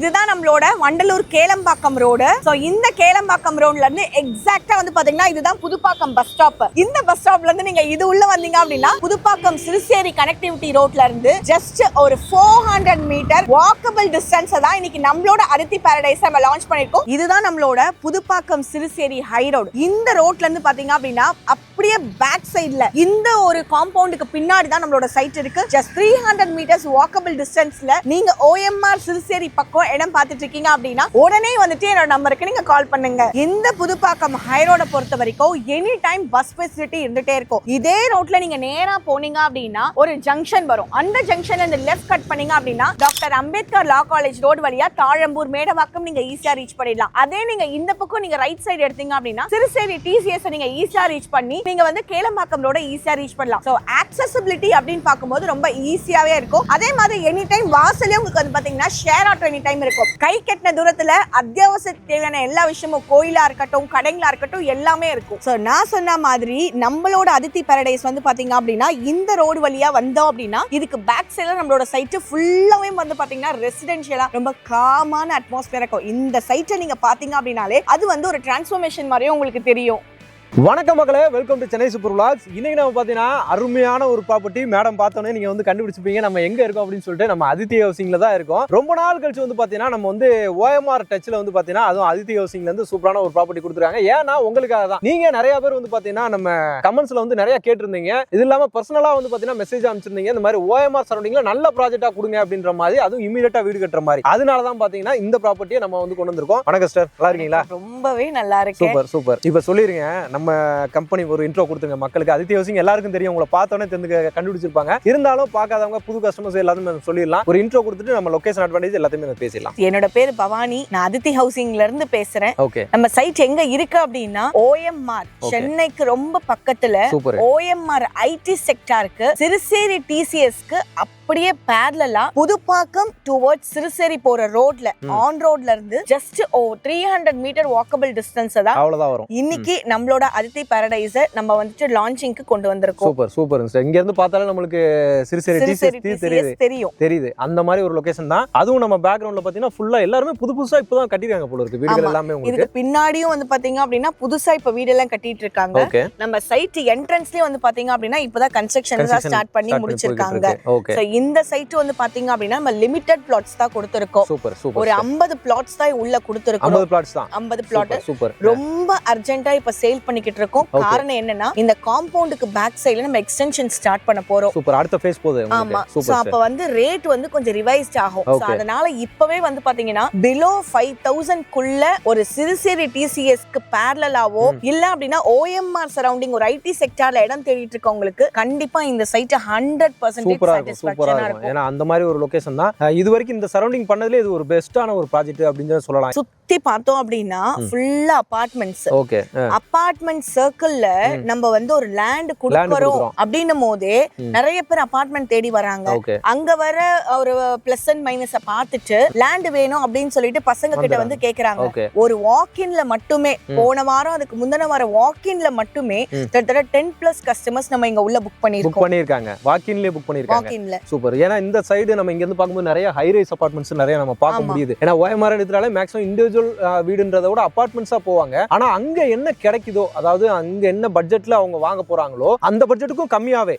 இதுதான் நம்மளோட Vandalur Kelambakkam road. So இந்த கேளம்பாக்கம் ரோட்ல இருந்து எக்ஸாக்ட்டா வந்து பாத்தீங்கன்னா இதுதான் புதுப்பாக்கம் பஸ் ஸ்டாப். இந்த பஸ் ஸ்டாப்ல இருந்து நீங்க இது உள்ள வந்தீங்க அப்படின்னா புதுப்பாக்கம் சிறுசேரி கனெக்டிவிட்டி ரோட்ல இருந்து ஜஸ்ட் ஒரு 400 மீட்டர் வாக்கபிள் டிஸ்டன்ஸ் தான் இன்னைக்கு நம்மளோட அதித்தி பாரடைஸ் நம்ம லான்ச் பண்ணிருக்கோம். இதுதான் நம்மளோட புதுப்பாக்கம் சிறுசேரி ஹை ரோடு. இந்த ரோட்ல இருந்து பாத்தீங்க அப்படின்னா அப்படியே பேக் சைடுல இந்த ஒரு காம்பவுண்டுக்கு பின்னாடி தான் நம்மளோட சைட் இருக்கு. ஜஸ்ட் 300 மீட்டர்ஸ் வாக்கபிள் டிஸ்டன்ஸ்ல நீங்க OMR சிறுசேரி பக்கம் இடம் பார்த்துட்டு இருக்கீங்க அப்படின்னா உடனே வந்துட்டு என்னோட நம்பருக்கு நீங்க கால் பண்ணுங்க. இந்த புதுப்பாக்கம் ஹை ரோட பொறுத்த வரைக்கும் எனி டைம் பஸ் ஃபெசிலிட்டி இருந்துட்டே இருக்கும். இதே ரோட்ல நீங்க நேரா போனீங்க அப்படின்னா ஒரு ஜங்ஷன் வரும். அந்த ஜங்ஷன்ல இருந்து லெஃப்ட் கட் பண்ணீங்க அப்படின்னா டாக்டர் அம்பேத்கர் லா காலேஜ் ரோடு வழியா தாழம்பூர் மேடவாக்கம் நீங்க ஈஸியா ரீச் பண்ணிடலாம். அதே நீங்க இந்த பக்கம் நீங்க ரைட் சைடு எடுத்தீங்க அப்படின்னா சிறுசேரி TCS நீங்க ஈஸியா ரீச் பண்ணி நீங்க வந்து கேளம்பாக்கம் ரோட ஈஸியா ரீச் பண்ணலாம். சோ ஆக்சஸிபிலிட்டி அப்படின்னு பார்க்கும்போது ரொம்ப ஈஸியாவே இருக்கும். அதே மாதிரி எனி டைம் வாசலே உங்களுக்கு வந்து பாத்தீங்கன்னா ஷேர் ஆட்டோ எனி டைம் இருக்கும். கை கட்டின தூரத்துல அத்தியாவசிய தேவையான எல்லா விஷயமும் கோயிலா இருக்கட்டும் கடைங்களா இருக்கட்டும் எல்லாமே இருக்கும். சோ நான் சொன்ன மாதிரி நம்மளோட அதித்தி பாரடைஸ் வந்து பாத்தீங்க அப்படின்னா இந்த ரோடு வழியா வந்தோம் அப்படின்னா இதுக்கு பேக் சைடுல நம்மளோட சைட் ஃபுல்லாவே வந்து பாத்தீங்கன்னா ரெசிடென்ஷியலா ரொம்ப காமான அட்மாஸ்பியர் இருக்கும். இந்த சைட்டை நீங்க பாத்தீங்க அப்படின்னாலே அது வந்து ஒரு டிரான்ஸ்ஃபர்மேஷன் மாதிரியே உங்களுக்கு தெரியும். வணக்கம் மக்களே, welcome to Chennai super vlogs. இன்னைக்கு நம்ம பார்த்தீங்கன்னா அருமையான ஒரு ப்ராப்பர்ட்டி. மேடம் பார்த்தோன்னே நீங்கள் வந்து கண்டுபிடிச்சிப்பீங்க நம்ம எங்கே இருக்கோம் அப்படின்னு சொல்லிட்டு. நம்ம அதித்தி ஹவுசிங்கில் தான் இருக்கோம். ரொம்ப நாள் கழிச்சு வந்து பார்த்தீங்கன்னா நம்ம வந்து OMR டச்சில் வந்து பார்த்தீங்கன்னா அதுவும் அதித்தி ஹவுசிங்லேருந்து சூப்பரான ஒரு ப்ராப்பர்ட்டி கொடுத்துருக்காங்க. ஏன்னா உங்களுக்காக தான். நீங்கள் நிறைய பேர் வந்து பார்த்தீங்கன்னா நம்ம கமெண்ட்ஸில் வந்து நிறைய கேட்டிருந்தீங்க. இது இல்லாமல் பர்சனலாக வந்து பார்த்தீங்கன்னா மெசேஜ் அனுப்பிச்சிருந்தீங்க. இந்த மாதிரி OMR சரௌண்டிங்கில் நல்ல ப்ராஜெக்டாக கொடுங்க அப்படின்ற மாதிரி, அதுவும் இமீடியட்டாக வீடு கட்டுற மாதிரி. அதனால தான் பார்த்தீங்கன்னா இந்த ப்ராப்பர்ட்டியை நம்ம வந்து கொண்டு வந்திருக்கோம். வணக்கம் சார், நல்லா இருக்கீங்களா? ரொம்பவே நல்லா இருக்கு. Super super. இப்போ சொல்லிருங்க, நம்ம கம்பெனி ஒரு இன்ட்ரோ கொடுத்துங்க மக்களுக்கு. அதித்தி ஹவுசிங் எல்லாருக்கும் தெரியும், உங்களை பார்த்தோன்னே கண்டுபிடிச்சிருப்பாங்க. இருந்தாலும் பார்க்காதவங்க புது கஸ்டமர்ஸ் எல்லாத்தையும் சொல்லிடலாம். ஒரு இன்ட்ரோ கொடுத்துட்டு நம்ம லொகேஷன் அட்வான்டேஜ் எல்லாத்தையுமே பேசலாம். என்னோட பேர் பவானி, நான் அதித்தி ஹவுசிங்ல இருந்து பேசுறேன். ஓகே. நம்ம சைட் எங்க இருக்கு அப்படின்னா OMR சென்னைக்கு ரொம்ப பக்கத்துல OMR IT செக்டாருக்கு சிறுசேரி TCSக்கு அப்படியே பேரலலா புதுப்பாக்கம் டுவர்ட்ஸ் சிறுசேரி போற ரோட்ல ஆன் ரோட்ல இருந்து ஜஸ்ட் 300 மீட்டர் வாக்கபிள் டிஸ்டன்ஸ் தான் அவ்வளவுதான் வரும். இன்னைக்கு நம்மளோட அதித்தி பாரடைஸ் நம்ம வந்துட்டு லான்ச்சிங்க்கு கொண்டு வந்திருக்கோம். Super super. இங்க இருந்து பார்த்தாலே நமக்கு சிறுசேரி TCS தெரியுது. அந்த மாதிரி ஒரு லொகேஷன் தான். அதுவும் நம்ம பேக்ரவுண்ட்ல பாத்தீங்கன்னா ஃபுல்லா எல்லாரும் புதுசா இப்பதான் கட்டிருக்காங்க போல இருக்கு. வீடுகள் எல்லாமே உங்களுக்கு இதுக்கு பின்னாடியும் வந்து பாத்தீங்க அப்படின்னா புதுசா இப்ப வீடு எல்லாம் கட்டிட்டு இருக்காங்க. நம்ம சைட் என்ட்ரன்ஸ்லயே வந்து பாத்தீங்க அப்படின்னா இப்பதான் கன்ஸ்ட்ரக்ஷன் ஸ்டார்ட் பண்ணி முடிச்சிருக்காங்க. இந்த சைட் வந்து பாத்தீங்க அப்படின்னா நம்ம லிமிட்டட் பிளாட்ஸ் தான் கொடுத்திருக்கோம். Super super. ஒரு 50 பிளாட்ஸ் தான் உள்ள கொடுத்திருக்கோம். 50 பிளாட்ஸ் தான். 50 பிளாட் சூப்பர். ரொம்ப அர்ஜென்ட்டா இப்ப சேல் பண்ணிக்கிட்டு இருக்கோம். காரணம் என்னன்னா இந்த காம்பவுண்டுக்கு பேக் சைடுல நம்ம எக்ஸ்டென்ஷன் ஸ்டார்ட் பண்ண போறோம். சூப்பர். அடுத்த ஃபேஸ் போகுது. ஆமா. சோ அப்ப வந்து ரேட் வந்து கொஞ்சம் ரிவைஸ்ட் ஆகும். சோ அதனால இப்பவே வந்து பாத்தீங்கன்னா below 5000 குள்ள ஒரு சிறுசேரி TCSக்கு parallel-ஆவோ இல்ல அப்படினா OMR சரவுண்டிங் ஒரு IT செக்டார்ல இடம் தேடிட்டு இருக்கவங்களுக்கு கண்டிப்பா இந்த சைட் 100% சாட்டிஸ்ஃபேக்ஷனா இருக்கும். ஏன்னா அந்த மாதிரி ஒரு லொகேஷன் தான். இதுவரைக்கும் இந்த சரவுண்டிங் பண்ணதுல இது ஒரு பெஸ்டான ஒரு ப்ராஜெக்ட் அப்படின்னு சொல்லலாம். சுத்தி பார்த்தோம் அப்படின்னா ஃபுல்லா அபார்ட்மெண்ட்ஸ். ஓகே. அபார்ட்மெண்ட் சர்க்கிள்ல நம்ம வந்து ஒரு லேண்ட் குடுக்குறோம் அப்படின்னும் போதே நிறைய பேர் அபார்ட்மெண்ட் தேடி வராங்க. அங்க வர ஒரு பிளஸ் அண்ட் மைனஸ பார்த்துட்டு லேண்ட் வேணும் அப்படின்னு சொல்லிட்டு பசங்க கிட்ட வந்து கேக்குறாங்க. ஒரு வாக்கின்ல மட்டுமே போன வாரம் அதுக்கு முந்தின வாரம் வாக்கின்ல மட்டுமே கிட்டத்தட்ட 10+ கஸ்டமர்ஸ் நம்ம இங்க உள்ள புக் பண்ணிருக்காங்க. வாக்கின்லயே புக் பண்ணிருக்காங்க. சூப்பர். ஏன்னா இந்த சைடு நம்ம இங்க இருந்து பாக்கும்போது நிறைய ஹை ரைஸ் அபார்ட்மெண்ட்ஸ் நிறைய நம்ம பார்க்க முடியுது. ஏன்னா OMR எடுத்தாலே மேக்ஸிமம் இண்டிவிஜுவல் வீடுன்றதை விட அபார்ட்மெண்ட்ஸா போவாங்க. ஆனா அங்க என்ன கிடைக்குதோ, அதாவது அங்க என்ன பட்ஜெட்ல அவங்க வாங்க போறாங்களோ அந்த பட்ஜெட்டுக்கும் கம்மியாவே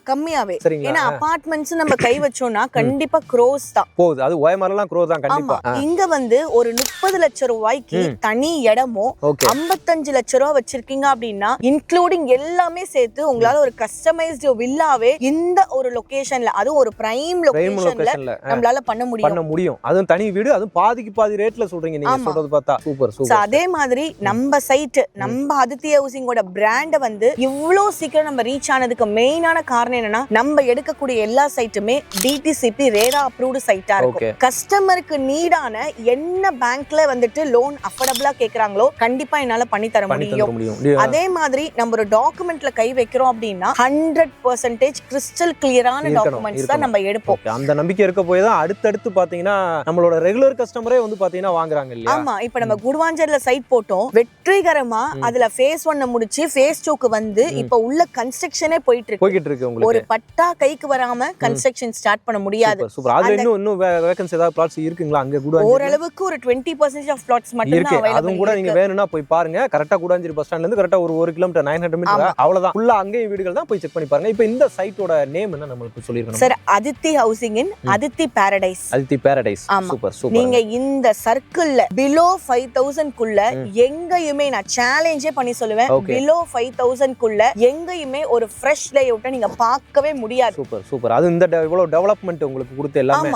சரிங்களா? ஏன்னா அபார்ட்மெண்ட்ஸ் நம்ம கை வச்சோம்னா கண்டிப்பா க்ரோஸ் தான் போகுது. அது OMR எல்லாம் க்ரோஸ் தான் கண்டிப்பா. இங்க வந்து ஒரு 30 லட்சம் ரூபாய்க்கு தனி இடமோ 55 லட்சம் ரூபாய் வச்சிருக்கீங்க அப்படின்னா இன்க்ளூடிங் எல்லாமே சேர்த்து உங்களால ஒரு கஸ்டமைஸ்டு வில்லாவே இந்த ஒரு லொகேஷன்ல, அதுவும் ஒரு பிரைம் லொகேஷன்ல நம்மளால பண்ண முடியும். அதுவும் தனி வீடு, அதுவும் பாதிக்கு பாதி ரேட்ல சொல்றீங்க நீங்க சொல்றது பார்த்தா. Super super. அதே மாதிரி நம்ம சைட் நம்ம அதித்தி ஹவுசிங்கோட பிராண்ட வந்து இவ்ளோ சீக்கிரம் நம்ம ரீச் ஆனதுக்கு மெயினான காரணம் என்னன்னா நம்ம எடுக்கக்கூடிய எல்லா சைட்டுமே DTCP ரேரா அப்ரூவ்டு சைட்டா இருக்கும். கஸ்டமருக்கு நீடான என்ன பேங்க்ல வந்துட்டு லோன் அஃபோர்டபிளா கேக்குறாங்களோ கண்டிப்பா என்னால பண்ணி தர முடியும். அதே மாதிரி நம்ம ஒரு டாக்குமெண்ட்ல கை வைக்கிறோம் அப்படின்னா 100% கிறிஸ்டல் கிளியரான டாக்குமெண்ட்ஸ் தான் நம்ம எடுப்போம். அந்த நம்பிக்கை இருக்க போய் தான் அடுத்தடுத்து பாத்தீங்கன்னா நம்மளோட ரெகுலர் கஸ்டமரே வந்து பாத்தீங்கன்னா வாங்குறாங்க இல்லையா? ஆமா. இப்ப நம்ம குடுவாஞ்சேரியில சைட் போட்டோம், வெற்றிகரமா அதுல ஃபேஸ் 1 முடிச்சு ஃபேஸ் 2க்கு வந்து இப்ப உள்ள கன்ஸ்ட்ரக்ஷனே போயிட்டு இருக்கு உங்களுக்கு. ஒரு பட்டா கைக்கு வராம கன்ஸ்ட்ரக்ஷன் ஸ்டார்ட் பண்ண முடியாது. சூப்பர். அதுல இன்னும் வேகன்சி ஏதாவது பிளாட்ஸ் இருக்குங்களா அங்க? கூட ஓரளவுக்கு ஒரு 20% ஆஃப் பிளாட்ஸ் மட்டும் தான் அவைலபிள். அதுவும் கூட நீங்க வேணும்னா போய் பாருங்க. கரெக்ட்டா கூடாஞ்சேரி பஸ் ஸ்டாண்ட்ல இருந்து கரெக்ட்டா ஒரு 1 கிலோமீட்டர் 900 மீட்டர் அவ்வளவுதான். ஃபுல்லா அங்கேயும் வீடுகள் தான், போய் செக் பண்ணி பாருங்க. இப்போ இந்த சைட்டோட நேம் என்ன நம்மளுக்கு சொல்லிருக்கணும் sir? Aditi housing in Aditi Paradise. Aditi Paradise. Super super. நீங்க இந்த சர்க்கிள்ல பிலோ 5000 குள்ள எங்கயுமே நான் சேலஞ்சே பண்ணி சொல்லுவேன், பிலோ 5000 குள்ள எங்கயுமே ஒரு ஃப்ரெஷ் லேஅவுட்ட நீங்க பார்க்கவே முடியாது. Super super. அது இந்த இவ்வளவு டெவலப்மென்ட் உங்களுக்கு கொடுத்து எல்லாமே.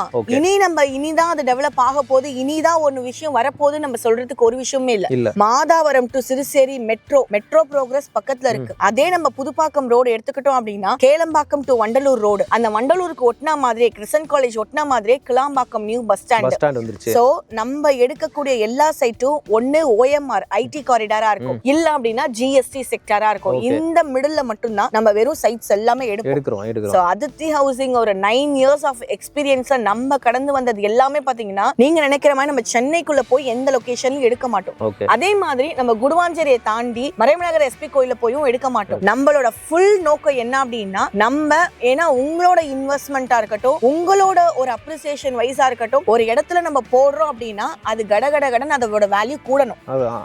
இனிதான் அது டெவலப் ஆக போகுது, இனிதான் ஒரு விஷயம் வரப்போகுது நம்ம சொல்றதுக்கு ஒரு விஷயமே இல்ல. Madhavaram to Siruseri metro progress பக்கத்துல இருக்கு. அதே நம்ம புதுப்பாக்கம் ரோடு எடுத்துக்கிட்டோம் அப்படின்னா கேளம்பாக்கம் டு வண்டலூர் ரோடு, அந்த வண்டலூருக்கு ஒட்டினா மாதிரி கிறிஸ்டன் காலேஜ் ஒட்டினா மாதிரி கிளாம்பாக்கம் நியூ பஸ் ஸ்டாண்ட் வந்துருச்சு. சோ நம்ம எடுக்கக்கூடிய எல்லா சைட்டும் ஒண்ணு OMR ஐடி காரிடாரா இருக்கும், இல்ல அப்படின்னா GST செக்டாரா இருக்கும். இந்த மிடில்ல மட்டும் தான் நம்ம வெறும் சைட்ஸ் எல்லாமே எடுக்கிறோம். சோ அதித்தி ஹவுசிங் ஒரு 9 இயர்ஸ் ஆஃப் எக்ஸ்பீரியன்ஸா நம்ம கடந்து வந்தது எல்லாமே பாத்தீங்கன்னா நீங்க நினைக்கிற மாதிரி நம்ம சென்னைக்குள்ள போய் எந்த லொகேஷன்லயும் எடுக்க மாட்டோம். அதே மாதிரி நம்ம குடுவாஞ்சேரியை தாண்டி மறைமலகர் SP கோயில போயும் எடுக்க மாட்டோம். நம்மளோட ஃபுல் நோக்கம் என்ன அப்படின்னா நம்ம ஏன்னா உங்களோட இன்வெஸ்ட்மெண்டா இருக்கட்டும், உங்களோட ஒரு அப்ரிசியேஷன் வைஸா இருக்கட்டும், ஒரு இடத்துல நம்ம போடுறோம் அப்படின்னா அது கடகடகடன் அதோட வேல்யூ கூடணும்.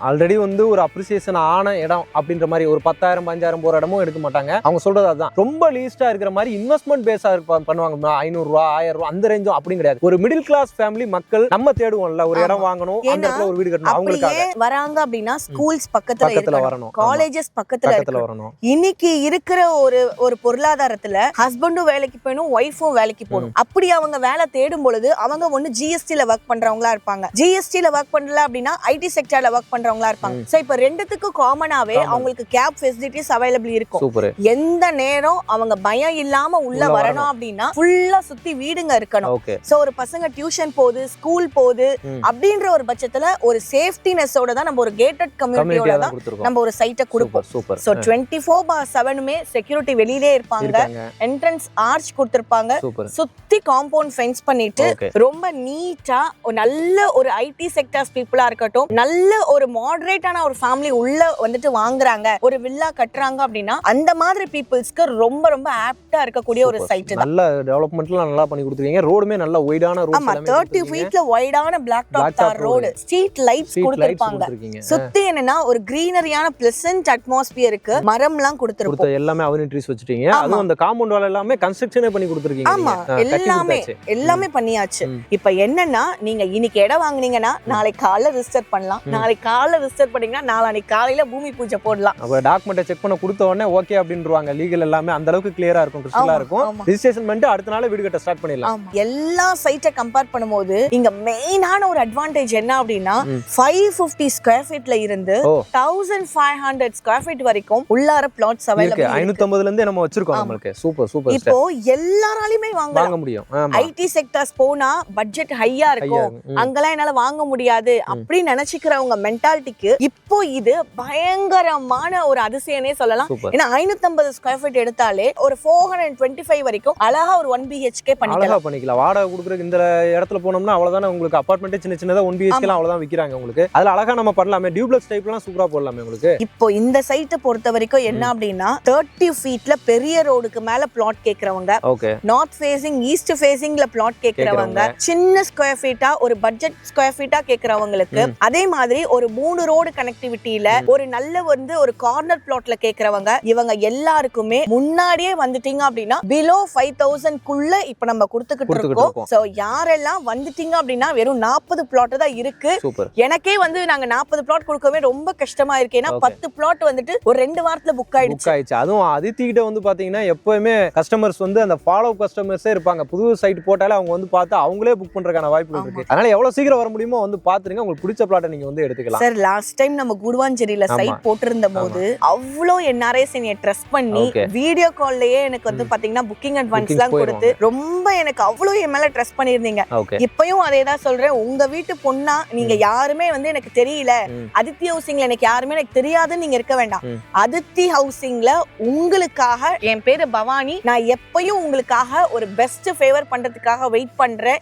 ஆல்ரெடி வந்து ஒரு அப்ரிசியேஷன் ஆன இடம் அப்படின்ற மாதிரி ஒரு 10,000 5,000 போற இடமும் எடுக்க மாட்டாங்க. அவங்க சொல்றது அதுதான். ரொம்ப லீஸ்டா இருக்கிற மாதிரி இன்வெஸ்ட்மெண்ட் பேஸா பண்ணுவாங்க. 500 ரூபா 1000 ரூபா அந்த ரேஞ்சும் அப்படி கிடையாது. ஒரு மிடில் கிளாஸ் ஃபேமிலி மக்கள் நம்ம தேடுவோம்ல, ஒரு இடம் வாங்கணும், அந்த இடத்துல ஒரு வீடு கட்டணும், அவங்களுக்காக வராங்க அப்படின்னா ஸ்கூல்ஸ் பக்கத்துல வரணும், காலேஜஸ் பக்கத்துல வரணும். இன்னைக்கு இருக்கிற ஒரு பொருளாதாரத்துல ஹஸ்பண்டும் வேலைக்கு போகணும், ஒய்ஃபும் வேலைக்கு போகணும். அப்படி அவங்க வேலை தேடும் பொழுது அவங்க ஒண்ணு GST-ல ஒர்க் பண்றவங்களா இருப்பாங்க, GST-ல ஒர்க் பண்ணல அப்படின்னா IT செக்டார்ல ஒர்க் பண்றவங்களா இருப்பாங்க. சோ இப்போ ரெண்டுத்துக்கும் காமனாவே அவங்களுக்கு கேப் ஃபெசிலிட்டிஸ் அவைலபிள் இருக்கும். எந்த நேரம் அவங்க பயம் இல்லாம உள்ள வரணும் அப்படின்னா ஃபுல்லா சுத்தி வீடுங்க இருக்கணும். சோ ஒரு பசங்க டியூஷன் போகுது, ஸ்கூல் போகுது அப்படின்ற ஒரு பட்சத்துல ஒரு சேஃப்டினஸோட தான் நம்ம ஒரு கேட்டட் கம்யூனிட்டியோட தான் நம்ம ஒரு சைட்டை கொடுப்போம். சோ 24/7 செக்யூரிட்டி வெளியிலே இருப்பாங்க, என்ட்ரன்ஸ் ஆர்ச் கொடுத்திருப்பாங்க, சுத்தி காம்பவுண்ட் ஃபென்ஸ் பண்ணிட்டு ரொம்ப நீட்டா நல்ல ஒரு IT செக்டார்ஸ் பீப்புளா இருக்கட்டும், நல்ல ஒரு மாடரேட்டான ஒரு ஃபேமிலி உள்ள வந்துட்டு வாங்குறாங்க, ஒரு வில்லா கட்டுறாங்க அப்படின்னா அந்த மாதிரி பீப்புள்ஸ்க்கு ரொம்ப ரொம்ப ஆப்டா இருக்கக்கூடிய ஒரு சைட் தான். நல்ல டெவலப்மென்ட்லாம் நல்லா பண்ணி கொடுத்துருக்கீங்க. ரோடுமே நல்ல வைடான ரோட். ஆமா, 30 ஃபீட்ல வைடான பிளாக் டாப் தார் ரோடு, ஸ்ட்ரீட் லைட்ஸ் கொடுத்திருப்பாங்க. சுத்தி என்னன்னா ஒரு கிரீனரியான பிளசன்ட் அட்மாஸ்பியருக்கு மரம்லாம் கொடுத்திருப்போம். எல்லாமே அவனி ட்ரீஸ் வச்சிட்டீங்க. அதுவும் அந்த காம்பவுண்ட் வால் எல்லாமே கன்ஸ்ட்ரக்ஷனே பண்ணி கொடுத்திருக்கீங்க. ஆமா, எல்லாமே பண்ணியாச்சு. இப்போ என்னன்னா நீங்க இன்னைக்கு இடம் வாங்குனீங்கன்னா நாளைக்கு காலையில ரிஜிஸ்டர் பண்ணலாம், நாளைக்கு காலையில ரிஜிஸ்டர் பண்ணீங்கன்னா நாளைக்கு காலையில பூமி பூஜை போடலாம். அப்ப டாக்குமெண்ட்டை செக் பண்ண கொடுத்த உடனே ஓகே அப்படின்றாங்க. லீகல் எல்லாமே அந்த அளவுக்கு கிளியரா இருக்கும், கிறிஸ்டலா இருக்கும். ரெஜிஸ்ட்ரேஷன் பண்ணிட்டு அடுத்த நாள் வீடு கட்ட ஸ்டார்ட் பண்ணிடலாம். எல்லா சைட்டை கம்பேர் பண்ணும்போது இங்க மெயினான ஒரு அட்வான்டேஜ் என்ன அப்படின்னா 550 ஸ்கொயர் ஃபீட்ல இருந்து 1500 ஸ்கொயர் ஃபீட் வரைக்கும் உள்ளார பிளாட்ஸ் அவைலபிள் இருக்கு. 550ல இருந்து நம்ம வச்சிருக்கோம் நமக்கு. Super super. இப்போ எல்லாராலையுமே வாங்க முடியும். IT செக்டார்ஸ் போனா பட்ஜெட் ஹையா இருக்கும், அங்கெல்லாம் என்னால வாங்க முடியாது அப்படி நினைச்சுக்கிறவங்க மென்டாலிட்டிக்கு இப்போ இது பயங்கரமான ஒரு அதிசயனே சொல்லலாம். ஏன்னா 550 ஸ்கொயர் ஃபீட் எடுத்தாலே ஒரு 425 வரைக்கும் அழகா ஒரு 1 BHK பண்ணிக்கலாம். வாடகை கொடுக்குறதுக்கு இந்த இடத்துல போனோம்னா அவ்வளவுதானே. உங்களுக்கு அபார்ட்மெண்ட் சின்ன சின்னதா 1 BHK அவ்வளவுதான் விக்கிறாங்க உங்களுக்கு. அதுல அழகா நம்ம பண்ணலாமே, டியூப்ளெக்ஸ் டைப்லாம் சூப்பரா போடலாமே உங்களுக்கு. இப்போ இந்த சைட்டை பொறுத்த வரைக்கும் என்ன அப்படின்னா 30 ஃபீட்ல பெரிய ரோடுக்கு மேல பிளாட் கேக்குறவங்க, நார்த் ஃபேசிங் ஈஸ்ட் ஃபேசிங்ல பிளாட் கேக்குறவங்க, சின்ன ஸ்கொயர் ஃபீட்டா ஒரு பட்ஜெட் ஸ்கொயர் ஃபீட்டா கேக்குறவங்களுக்கு, அதே மாதிரி ஒரு 3 ரோடு கனெக்டிவிட்டியில ஒரு நல்ல வந்து ஒரு கார்னர் பிளாட்ல கேக்குறவங்க, இவங்க எல்லாருக்குமே முன்னாடியே வந்துட்டீங்க அப்படின்னா பிலோ 5000 குள்ள இப்ப நம்ம கொடுத்துக்கிட்டு இருக்கோம். சோ யாரெல்லாம் வந்துட்டீங்க அப்படின்னா வெறும் 40 பிளாட் தான் இருக்கு. எனக்கே வந்து நாங்க 40 பிளாட் கொடுக்கவே ரொம்ப கஷ்டமா இருக்கு. ஏன்னா 10 பிளாட் வந்துட்டு ஒரு 2 வாரத்துல புக் ஆயிடுச்சு. அதுவும் அதித்தி கிட்ட வந்து பாத்தீங்கன்னா எப்பவுமே கஸ்டமர்ஸ் வந்து அந்த ஃபாலோ கஸ்டமர்ஸே இருப்பாங்க. புது சைட் போட்டாலே அவங்க வந்து பார்த்து அவங்களே புக் பண்றதுக்கான வாய்ப்புகள் இருக்கு. அதனால எவ்வளவு சீக்கிரம் வர முடியுமோ வந்து பாத்துருங்க, உங்களுக்கு பிடிச்ச பிளாட்டை நீங்க வந்து எடுத்துக்கலாம். சார் லாஸ்ட் டைம் நம்ம குடுவாஞ்சேரியில சைட் போட்டிருந்த போது அவ்வளோ NRIs என்னைய ட்ரஸ்ட் பண்ணி வீடியோ கால்லயே எனக்கு வந்து பாத்தீங்கன்னா புக்கிங் அட்வான்ஸ் எல்லாம் கொடுத்து ரொம்ப எனக்கு அவ்வளோ என் மேல ட்ரஸ்ட் பண்ணிருந்தீங்க. இப்பயும் அதே தான் சொல்றேன், உங்க வீட்டு பொண்ணா நீங்க யாருமே வந்து எனக்கு தெரியல, அதித்தி ஹவுசிங்ல எனக்கு யாருமே எனக்கு தெரியாதுன்னு நீங்க இருக்க வேண்டாம். அதித்தி ஹவுசிங்ல உங்களுக்காக, என் பேரு பவானி, நான் எப்பயும் உங்களுக்காக ஒரு பெஸ்ட் ஃபேவர் பண்றதுக்காக வெயிட் பண்றேன்.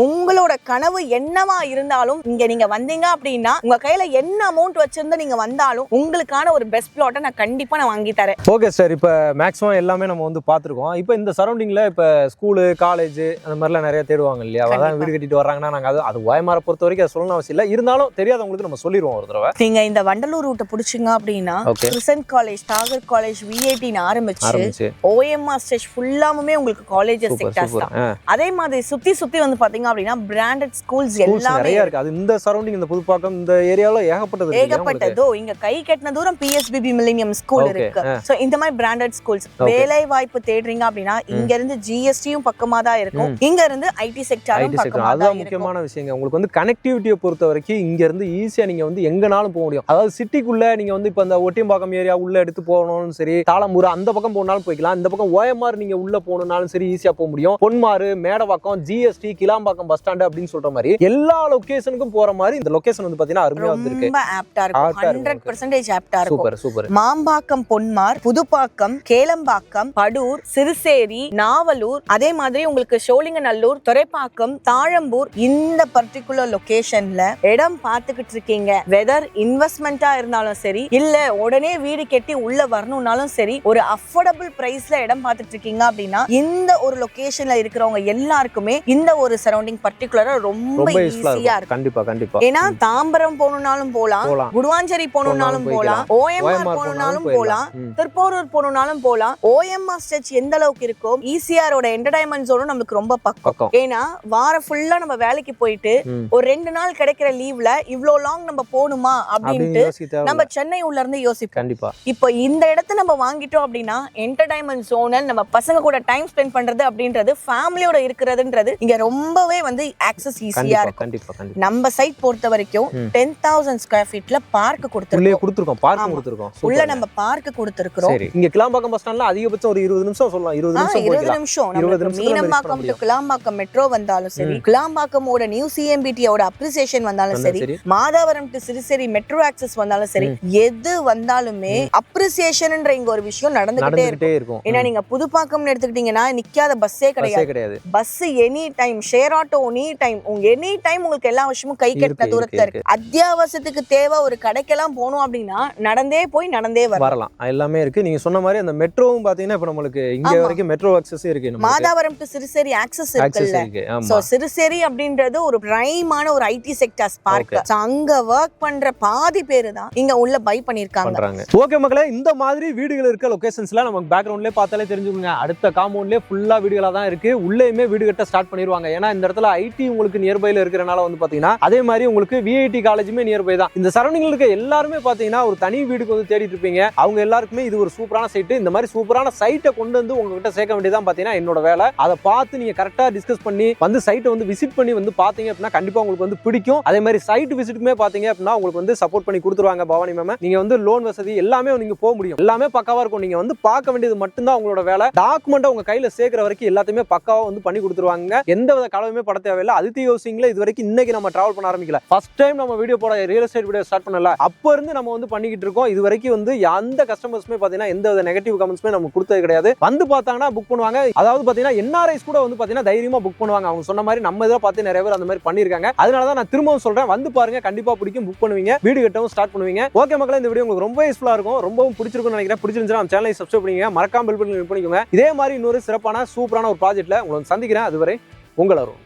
உங்களோட கனவு என்னவா இருந்தாலும் இங்க நீங்க வந்தீங்க அப்படின்னா உங்க கையில என்ன அமௌண்ட் வச்சிருந்தா நீங்க வந்தாலும் உங்களுக்கு உங்களுக்கான ஒரு பெஸ்ட் பிளாட்டை நான் கண்டிப்பா நான் வாங்கி தரேன். ஓகே சார், இப்போ மேக்ஸிமம் எல்லாமே நம்ம வந்து பார்த்துருக்கோம். இப்போ இந்த சரௌண்டிங்ல இப்போ ஸ்கூலு காலேஜ் அந்த மாதிரிலாம் நிறைய தேடுவாங்க இல்லையா? அதான் வீடு கட்டிட்டு வர்றாங்கன்னா நாங்கள் அது ஓயமாரை பொறுத்த வரைக்கும் அதை சொல்லணும் அவசியம் இல்லை, இருந்தாலும் தெரியாதவங்களுக்கு நம்ம சொல்லிடுவோம் ஒரு தடவை. நீங்க இந்த வண்டலூர் ரூட்டை பிடிச்சிங்க அப்படின்னா கிருசன் காலேஜ், தாகர் காலேஜ், விஐடின்னு ஆரம்பிச்சு OMR ஸ்டேஜ் ஃபுல்லாமே உங்களுக்கு காலேஜஸ் செக்டர்ஸ் தான். அதே மாதிரி சுத்தி வந்து பாத்தீங்க அப்படின்னா பிராண்டட் ஸ்கூல்ஸ் எல்லாமே நிறைய இருக்கு. அது இந்த சரௌண்டிங், இந்த புதுப்பாக்கம் இந்த ஏரியால ஏகப்பட்டது. இங்க கை கட்டின தூரம் PSBB மில்லேனியம் ஸ்கூல் இருக்கு. சோ இந்த மாதிரி பிராண்டட் ஸ்கூல்ஸ் வேலை வாய்ப்பு தேடுறீங்க அப்படின்னா இங்க இருந்து GSTயும் பக்கமா தான் இருக்கும், இங்க இருந்து IT செக்டரும் பக்கமா தான் இருக்கும். முக்கியமான விஷயங்க, உங்களுக்கு வந்து கனெக்டிவிட்டியை பொறுத்த வரைக்கும் இங்க இருந்து ஈஸியா நீங்க வந்து எங்கனாலும் போக முடியும். அதாவது சிட்டிக்குள்ள நீங்க வந்து இப்ப அந்த ஒட்டியம்பாக்கம் ஏரியா உள்ள எடுத்து போகணும்னு சரி, தாளம்பூர் அந்த பக்கம் போனாலும் போய்க்கலாம், இந்த பக்கம் OMR நீங்க உள்ள போகணும்னாலும் சரி ஈஸியா போக முடியும். Ponmar, Medavakkam, GST, Kilambakkam bus stand அப்படின்னு சொல்ற மாதிரி எல்லா லொகேஷனுக்கும் போற மாதிரி இந்த லொகேஷன் வந்து பாத்தீங்கன்னா அருமையா வந்திருக்கு. ரொம்ப ஆப்டா இருக்கும், 100% ஆப்டா இருக்கும். Super super. மாம்பாக்கம், பொன்மார், புதுப்பாக்கம், கேளம்பாக்கம், படூர், சிறுசேரி, நாவலூர், அதே மாதிரி உங்களுக்கு சோழிங்கநல்லூர், துறைப்பாக்கம், தாழம்பூர், இந்த பர்டிகுலர் லொகேஷன்ல இடம் பார்த்துக்கிட்டு இருக்கீங்க. வெதர் இன்வெஸ்ட்மெண்டா இருந்தாலும் சரி, இல்ல உடனே வீடு கட்டி உள்ள வரணும்னாலும் சரி, ஒரு அஃபோர்டபுள் பிரைஸ்ல இடம் பார்த்துட்டு இருக்கீங்க அப்படின்னா இந்த ஒரு லொகேஷன்ல இருக்கிறவங்க எல்லாருக்குமே இந்த ஒரு சரௌண்டிங் பர்டிகுலரா ரொம்ப ஈஸியா இருக்கும். கண்டிப்பா கண்டிப்பா. ஏன்னா தாம்பரம் போகணும்னாலும் போலாம், குடுவாஞ்சேரி போகணும்னாலும் போலாம், OMR போகணும்னாலும் போலாம், திருப்போரூர் போகணும்னாலும் போலாம். OMR ஸ்டேஜ் எந்த அளவுக்கு இருக்கும், ECRோட என்டர்டைன்மெண்ட் ஜோனும் நமக்கு ரொம்ப பக்கம். ஏன்னா வாரம் ஃபுல்லா நம்ம வேலைக்கு போயிட்டு ஒரு 2 நாள் கிடைக்கிற லீவ்ல இவ்ளோ லாங் நம்ம போகணுமா அப்படின்ட்டு நம்ம சென்னை உள்ள இருந்து யோசிப்போம். கண்டிப்பா. இப்போ இந்த இடத்தை நம்ம வாங்கிட்டோம் அப்படின்னா என்டர்டைன்மெண்ட் ஜோன், நம்ம பசங்க கூட டைம் ஸ்பெண்ட் பண்றது அப்படின்றது, ஃபேமிலியோட இருக்கிறதுன்றது இங்க ரொம்பவே வந்து ஆக்சஸ் ஈஸியா இருக்கும். கண்டிப்பா கண்டிப்பா. நம்ம சைட் பொறுத்த வரைக்கும் 10,000 ஸ்கொயர் ஃபீட்ல பார்க் கொடுத்திருக்கோம். உள்ள நம்ம பார்க் கொடுத்திருக்கோம். இங்க கிளாம்பாக்கம் பஸ் ஸ்டாண்ட்ல அதிகபட்சம் ஒரு 20 நிமிஷம் சொல்லலாம். 20 நிமிஷம் மீனம்பாக்கம் டு கிளாம்பாக்கம் மெட்ரோ வந்தாலும் சரி, கிளாம்பாக்கமோட நியூ CMBT ஓட அப்ரிசியேஷன் வந்தாலும் சரி, Madhavaram to Siruseri metro access வந்தாலும் சரி, எது வந்தாலுமே அப்ரிசியேஷன்ன்ற இங்க ஒரு விஷயம் நடந்துகிட்டே இருக்கும். ஏன்னா நீங்க புதுப்பாக்கம்னு எடுத்துக்கிட்டீங்கன்னா நிக்காத பஸ்ஸே கிடையாது. Bus any time, share auto any time உங்களுக்கு எல்லா விஷயமும் கை கெட்ட தூரத்துல இருக்கு. அத்தியாவசியத்துக்கு தேவை ஒரு கடைக்கெல்லாம் போகணும் அப்படின்னா நடந்தே போய் நடந்தே வரலாம், எல்லாமே இருக்கு. நீங்க சொன்ன மாதிரி அந்த மெட்ரோவும் பாத்தீங்கன்னா இப்ப நம்மளுக்கு இங்க வரைக்கும் மெட்ரோ ஆக்சஸ் இருக்கு. மாதாவரம் டு சிறுசேரி ஆக்சஸ் இருக்குல்ல. சோ சிறுசேரி அப்படின்றது ஒரு பிரைமான ஒரு IT செக்டர்ஸ் பார்க். அங்க வர்க் பண்ற பாதி பேரு தான் இங்க உள்ள பை பண்ணிருக்காங்க. ஓகே மக்களே, இந்த மாதிரி வீடுகள் இருக்க லொகேஷன்ஸ்ல நமக்கு பேக்ரவுண்ட்லயே பார்த்தாலே தெரிஞ்சுக்கோங்க. அடுத்த காம்பவுண்ட்லயே ஃபுல்லா வீடுகளா தான் இருக்கு. உள்ளேயுமே வீடு கட்ட ஸ்டார்ட் பண்ணிடுவாங்க. ஏன்னா இந்த இடத்துல IT உங்களுக்கு நியர்பைல இருக்கிறனால வந்து பாத்தீங்கன்னா, அதே மாதிரி உங்களுக்கு VIT காலேஜுமே நியர்பை தான். இந்த சரௌண்டிங்ல இருக்க எல்லாருமே பாத்தீங்கன்னா ஒரு தனி வீடுக்கு வந்து தேடிட்டு இருப்பீங்க. அவங்க எல்லாருக்குமே இது ஒரு சூப்பரான சைட். இந்த மாதிரி சூப்பரான சைட்டை கொண்டு வந்து உங்ககிட்ட சேர்க்க வேண்டியதான் பாத்தீங்கன்னா என்னோட வேலை. அதை பார்த்து நீங்க கரெக்டா டிஸ்கஸ் பண்ணி வந்து சைட்டை வந்து விசிட் பண்ணி வந்து பாத்தீங்க அப்படின்னா கண்டிப்பா உங்களுக்கு வந்து பிடிக்கும். அதே மாதிரி சைட் விசிட்டுக்குமே பாத்தீங்க அப்படின்னா உங்களுக்கு வந்து சப்போர்ட் பண்ணி கொடுத்துருவாங்க பவானி மேம். நீங்க வந்து லோன் வசதி எல்லாமே நீங்க போக முடியும். எல்லாமே பக்காவா இருக்கும். நீங்க வந்து பார்க்க வேண்டியது மட்டும்தான் உங்களோட வேலை. டாக்குமெண்ட் உங்க கையில சேர்க்கிற வரைக்கும் எல்லாத்தையுமே பக்காவா வந்து பண்ணி கொடுத்துருவாங்க. எந்த வித கலவையுமே பட தேவையில்லை. அதித்தி ஹவுசிங்ல இது வரைக்கும் இன்னைக்கு நம்ம டிராவல் பண்ண ஆரம்பிக்கல. ஃபர்ஸ்ட் டைம் நம்ம வீடியோ போட ரியல் எஸ்டேட் வீடியோ ஸ்டார்ட் பண்ணல. அப்ப இருந்து நம்ம வந்து பண்ணிக்கிட்டு இருக்கோம். இது வரைக்கும் வந்து எந்த கஸ்டமர்ஸ்மே பாத்தீங்கன்னா எந்த வித நெகட்டிவ் கமெண்ட்ஸ்மே நமக்கு கொடுத்தது கிடையாது. வந்து பார்த்தாங்கன்னா புக் பண்ணுவாங்க. அதாவது பாத்தீங்கன்னா NRIs கூட வந்து பாத்தீங்கன்னா தைரியமா புக் பண்ணுவாங்க. அவங்க சொன்ன மாதிரி நம்ம இதை பார்த்து நிறைய பேர் அந்த மாதிரி பண்ணிருக்காங்க. அதனாலதான் நான் திரும்பவும் சொல்றேன், வந்து பாருங்க, கண்டிப்பா பிடிக்கும், புக் பண்ணுவீங்க, வீடு கட்டவும் ஸ்டார்ட் பண்ணுவீங்க. ஓகே மக்களே, இந்த வீடியோ உங்களுக்கு ரொம்ப யூஸ்ஃபுல்லா இருக்கும், ரொம்பவும் பிடிச்சிருக்கும்னு நினைக்கிறேன். பிடிச்சிருந்துச்சுன்னா நம்ம சேனலை சப்ஸ்கிரைப் பண்ணுங்க, மறக்காம பெல் பட்டன் கிளிக் பண்ணிக்கோங்க. இதே மாதிரி இன்னொரு சிறப்பான சூப்பரான ஒரு ப்ராஜெக்ட்ல உங்களை சந்திக்கிறேன். அதுவரை உங்கள் அருண்.